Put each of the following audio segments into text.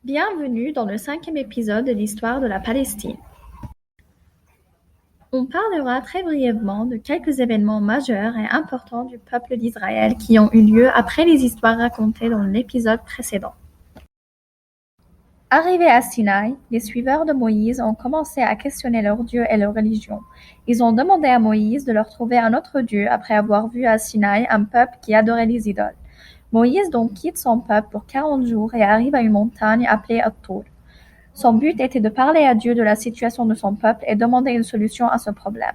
Bienvenue dans le 5e épisode de l'histoire de la Palestine. On parlera très brièvement de quelques événements majeurs et importants du peuple d'Israël qui ont eu lieu après les histoires racontées dans l'épisode précédent. Arrivés à Sinaï, les suiveurs de Moïse ont commencé à questionner leur Dieu et leur religion. Ils ont demandé à Moïse de leur trouver un autre Dieu après avoir vu à Sinaï un peuple qui adorait les idoles. Moïse donc quitte son peuple pour 40 jours et arrive à une montagne appelée At-Tour. Son but était de parler à Dieu de la situation de son peuple et demander une solution à ce problème.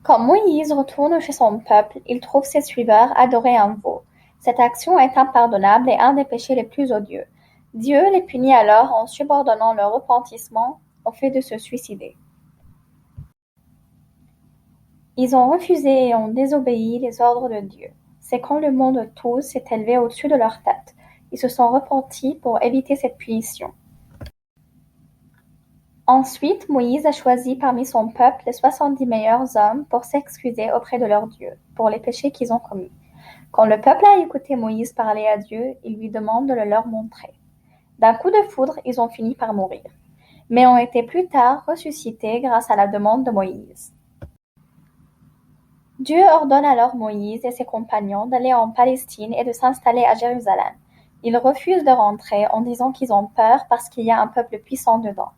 Quand Moïse retourne chez son peuple, il trouve ses suiveurs adorer un veau. Cette action est impardonnable et un des péchés les plus odieux. Dieu les punit alors en subordonnant leur repentissement au fait de se suicider. Ils ont refusé et ont désobéi les ordres de Dieu. C'est quand le monde tous s'est élevé au-dessus de leur tête. Ils se sont repentis pour éviter cette punition. Ensuite, Moïse a choisi parmi son peuple les 70 meilleurs hommes pour s'excuser auprès de leur Dieu, pour les péchés qu'ils ont commis. Quand le peuple a écouté Moïse parler à Dieu, il lui demande de le leur montrer. D'un coup de foudre, ils ont fini par mourir, mais ont été plus tard ressuscités grâce à la demande de Moïse. Dieu ordonne alors Moïse et ses compagnons d'aller en Palestine et de s'installer à Jérusalem. Ils refusent de rentrer en disant qu'ils ont peur parce qu'il y a un peuple puissant dedans.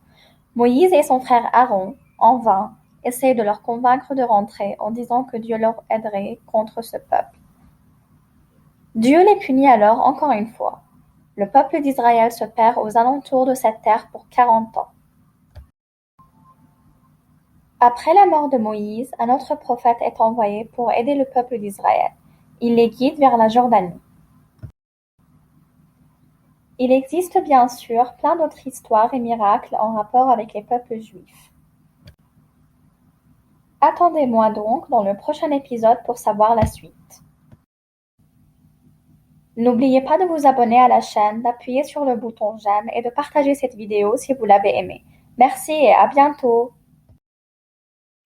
Moïse et son frère Aaron, en vain, essayent de leur convaincre de rentrer en disant que Dieu leur aiderait contre ce peuple. Dieu les punit alors encore une fois. Le peuple d'Israël se perd aux alentours de cette terre pour 40 ans. Après la mort de Moïse, un autre prophète est envoyé pour aider le peuple d'Israël. Il les guide vers la Jordanie. Il existe bien sûr plein d'autres histoires et miracles en rapport avec les peuples juifs. Attendez-moi donc dans le prochain épisode pour savoir la suite. N'oubliez pas de vous abonner à la chaîne, d'appuyer sur le bouton j'aime et de partager cette vidéo si vous l'avez aimée. Merci et à bientôt!